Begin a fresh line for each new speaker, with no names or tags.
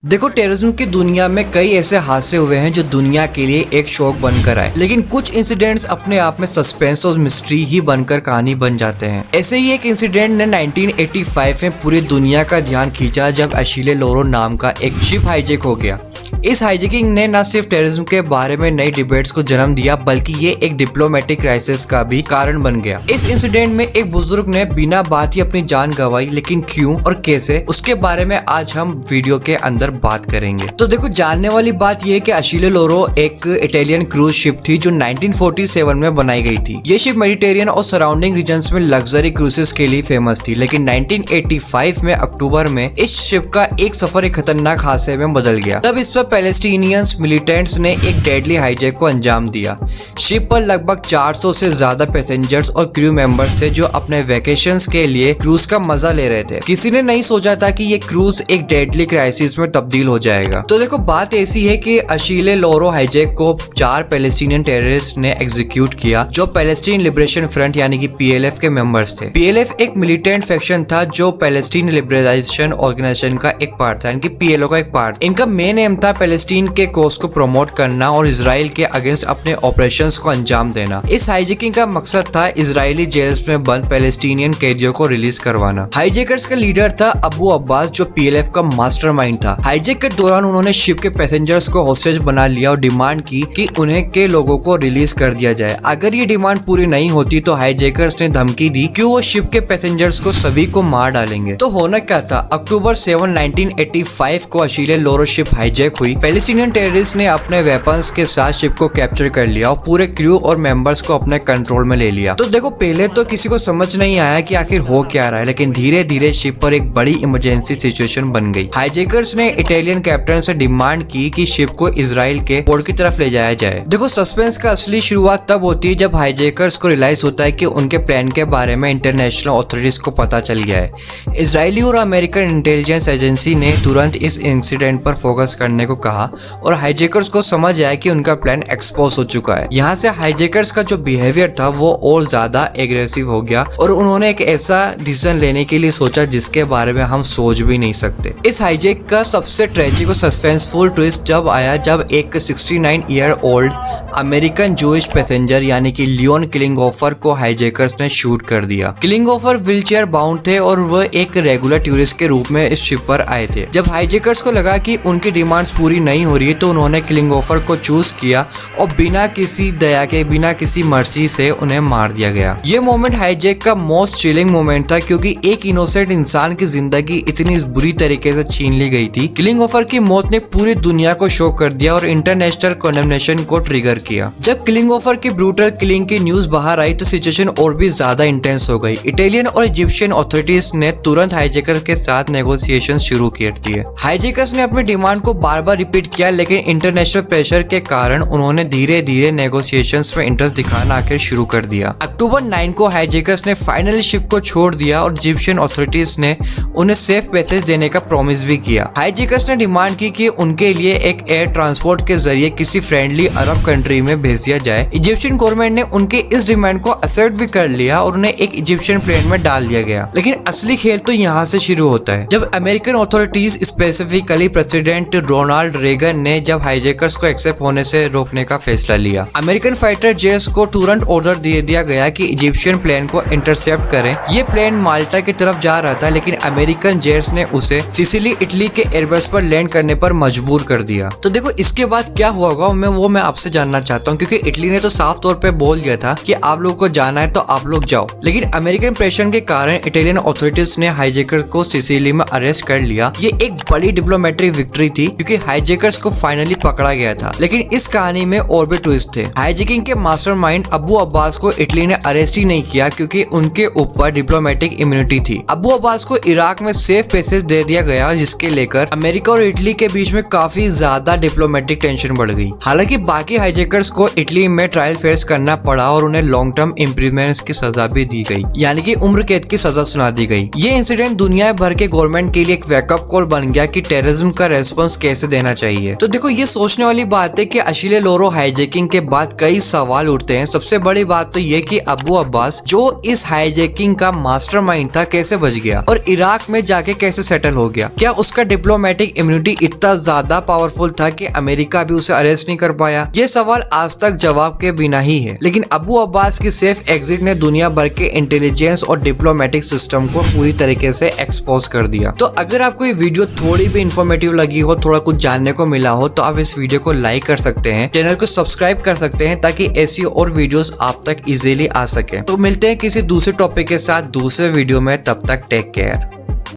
देखो, टेररिज्म की दुनिया में कई ऐसे हादसे हुए हैं जो दुनिया के लिए एक शौक बनकर आए, लेकिन कुछ इंसिडेंट्स अपने आप में सस्पेंस और मिस्ट्री ही बनकर कहानी बन जाते हैं। ऐसे ही एक इंसिडेंट ने 1985 में पूरी दुनिया का ध्यान खींचा जब अशीले लोरो नाम का एक शिप हाईजैक हो गया। इस हाईजैकिंग ने न सिर्फ टेररिज्म के बारे में नई डिबेट्स को जन्म दिया, बल्कि ये एक डिप्लोमेटिक क्राइसिस का भी कारण बन गया। इस इंसिडेंट में एक बुजुर्ग ने बिना बात ही अपनी जान गंवाई, लेकिन क्यों और कैसे, उसके बारे में आज हम वीडियो के अंदर बात करेंगे। तो देखो, जानने वाली बात यह है कि अशीले लोरो एक इटालियन क्रूज शिप थी जो 1947 में बनाई गई थी। ये शिप मेडिटेरियन और सराउंडिंग रीजन्स में लग्जरी क्रूजेस के लिए फेमस थी, लेकिन 1985 में अक्टूबर में इस शिप का एक सफर एक खतरनाक हादसे में बदल गया। तब इस पैलेस्टीनियंस मिलिटेंट्स ने एक डेडली हाईजैक को अंजाम दिया। शिप पर लगभग 400 से ज्यादा पैसेंजर्स और क्रू मेंबर्स थे जो अपने वेकेशंस के लिए क्रूज का मजा ले रहे थे। किसी ने नहीं सोचा था कि ये क्रूज एक डेडली क्राइसिस में तब्दील हो जाएगा। तो देखो, बात ऐसी है कि अशीले लोरो हाईजैक को 4 पैलेस्टीनियन टेररिस्ट ने एग्जीक्यूट किया जो पैलेस्टीन लिबरेशन फ्रंट यानी कि PLF के मेंबर्स थे। PLF एक मिलिटेंट फैक्शन था जो पैलेस्टीन लिबरेशन ऑर्गेनाइजेशन का एक पार्ट था, यानी कि PLO का एक पार्ट। इनका मेन एम था पैलेस्टीन के कोस को प्रमोट करना और इजराइल के अगेंस्ट अपने ऑपरेशंस को अंजाम देना। इस हाईजैकिंग का मकसद था इजरायली जेल्स में बंद पैलेस्टीनियन कैदियों को रिलीज करवाना। हाईजैकर्स का लीडर था अबू अब्बास जो PLF का मास्टरमाइंड था। हाईजैक के दौरान उन्होंने शिप के पैसेंजर्स को होस्टेज बना लिया और डिमांड की कि उन्हें के लोगों को रिलीज कर दिया जाए। अगर ये डिमांड पूरी नहीं होती तो हाईजैकर्स ने धमकी दी कि वो शिप के पैसेंजर्स को सभी को मार डालेंगे। तो होना क्या था, अक्टूबर 7, 1985 को अशीले लोरो शिप हाईजैक हुई। पैलेस्टीनियन टेररिस्ट ने अपने वेपन्स के साथ शिप को कैप्चर कर लिया और पूरे क्रू और मेंबर्स को अपने कंट्रोल में ले लिया। तो देखो, पहले तो किसी को समझ नहीं आया कि आखिर हो क्या रहा है, लेकिन धीरे धीरे शिप पर एक बड़ी इमरजेंसी सिचुएशन बन गई। हाईजैकर्स ने इटालियन कैप्टन से डिमांड की कि शिप को इजराइल के पोर्ट की तरफ ले जाया जाए। देखो, सस्पेंस का असली शुरुआत तब होती है जब हाईजैकर्स को रियलाइज होता है कि उनके प्लान के बारे में इंटरनेशनल अथॉरिटीज को पता चल गया है। इजरायली और अमेरिकन इंटेलिजेंस एजेंसी ने तुरंत इस इंसिडेंट पर फोकस करने को कहा और हाईजैकर्स को समझ आया कि उनका प्लान एक्सपोज हो चुका है। यहाँ से हाईजैकर्स का जो बिहेवियर था वो और ज्यादा एग्रेसिव हो गया और उन्होंने एक ऐसा डिसीजन लेने के लिए सोचा जिसके बारे में हम सोच भी नहीं सकते। इस हाईजैक का सबसे ट्रेजिक और सस्पेंसफुल ट्विस्ट जब आया जब एक 69 year old American Jewish passenger यानी कि लियोन किलिंगहोफर को हाईजैकर्स ने शूट कर दिया। किलिंगहोफर व्हीलचेयर बाउंड थे और वह एक रेगुलर टूरिस्ट के रूप में इस शिप पर आए थे। जब हाईजैकर्स को लगा कि उनकी डिमांड्स पूरी नहीं हो रही है तो उन्होंने किलिंगहोफर को चूज किया और बिना किसी दया के, बिना किसी मर्सी से उन्हें मार दिया गया। ये मोमेंट हाईजैक का मोस्ट चिलिंग मोमेंट था क्योंकि एक इनोसेंट इंसान की जिंदगी इतनी बुरी तरीके से छीन ली गई थी। किलिंगहोफर की मौत ने पूरी दुनिया को शॉक कर दिया और इंटरनेशनल कंडेमनेशन को ट्रिगर किया। जब किलिंगहोफर की ब्रूटल किलिंग की न्यूज बाहर आई तो सिचुएशन और भी ज्यादा इंटेंस हो गई। इटालियन और इजिप्शियन अथॉरिटीज ने तुरंत हाईजैकर के साथ नेगोशिएशन शुरू कर दिए। हाईजैकर्स ने अपनी डिमांड को बार बार रिपीट किया, लेकिन इंटरनेशनल प्रेशर के कारण उन्होंने धीरे धीरे नेगोशिएशंस में इंटरेस्ट दिखाना आखिर शुरू कर दिया। अक्टूबर 9 को हाईजैकर्स ने फाइनली शिप को छोड़ दिया और इजिप्शियन अथॉरिटीज ने उन्हें सेफ पैसेज देने का प्रॉमिस भी किया। हाईजैकर्स ने डिमांड की कि उनके लिए एक एयर ट्रांसपोर्ट के जरिए किसी फ्रेंडली अरब कंट्री में भेज दिया जाए। इजिप्शियन गवर्नमेंट ने उनके इस डिमांड को एक्सेप्ट भी कर लिया और उन्हें एक इजिप्शियन प्लेन में डाल दिया गया। लेकिन असली खेल तो यहाँ से शुरू होता है जब American authorities, specifically president Ronald Reagan ने जब हाईजैकर्स को एक्सेप्ट होने से रोकने का फैसला लिया। अमेरिकन फाइटर जेट्स को तुरंत ऑर्डर दे दिया गया कि इजिप्शियन प्लेन को इंटरसेप्ट करें। ये प्लेन माल्टा की तरफ जा रहा था, लेकिन अमेरिकन जेट्स ने उसे सिसिली, इटली के एयरबेस पर लैंड करने पर मजबूर कर दिया। तो देखो, इसके बाद क्या हुआ होगा मैं आपसे जानना चाहता हूँ, क्योंकि इटली ने तो साफ तौर पे बोल दिया था कि आप लोगों को जाना है तो आप लोग जाओ, लेकिन अमेरिकन प्रेशर के कारण इटालियन अथॉरिटीज ने हाईजैकर को सिसिली में अरेस्ट कर लिया। ये एक बड़ी डिप्लोमेटिक विक्ट्री थी क्योंकि हाईजैकर्स को फाइनली पकड़ा गया था। लेकिन इस कहानी में और भी ट्विस्ट थे। हाईजैकिंग के मास्टरमाइंड अबू अब्बास को इटली ने अरेस्ट ही नहीं किया क्योंकि उनके ऊपर डिप्लोमेटिक इम्यूनिटी थी। अबू अब्बास को इराक में सेफ पैसेज दे दिया गया, जिसके लेकर अमेरिका और इटली के बीच में काफी ज्यादा डिप्लोमेटिक टेंशन बढ़ गई। हालांकि बाकी हाईजैकर्स को इटली में ट्रायल फेस करना पड़ा और उन्हें लॉन्ग टर्म इम्प्रिजमेंट की सजा भी दी गई, यानी कि उम्र कैद की सजा सुना दी गई। ये इंसिडेंट दुनिया भर के गवर्नमेंट के लिए एक वेकअप कॉल बन गया कि टेररिज्म का रेस्पॉन्स कैसे देना देना चाहिए। तो देखो ये सोचने वाली बात है कि अशीले लोरो हाईजैकिंग के बाद कई सवाल उठते हैं। सबसे बड़ी बात तो ये कि अबू अब्बास जो इस हाईजैकिंग का मास्टरमाइंड था कैसे बच गया और इराक में जाके कैसे सेटल हो गया। क्या उसका डिप्लोमेटिक इम्यूनिटी इतना ज्यादा पावरफुल था कि अमेरिका भी उसे अरेस्ट नहीं कर पाया? ये सवाल आज तक जवाब के बिना ही है। लेकिन अबू अब्बास की सेफ एग्जिट ने दुनिया भर के इंटेलिजेंस और डिप्लोमेटिक सिस्टम को पूरी तरीके से एक्सपोज कर दिया। तो अगर आपको ये वीडियो थोड़ी भी इंफॉर्मेटिव लगी हो, थोड़ा कुछ जानने को मिला हो, तो आप इस वीडियो को लाइक कर सकते हैं, चैनल को सब्सक्राइब कर सकते हैं ताकि ऐसी और वीडियोस आप तक इजीली आ सके। तो मिलते हैं किसी दूसरे टॉपिक के साथ दूसरे वीडियो में, तब तक टेक केयर।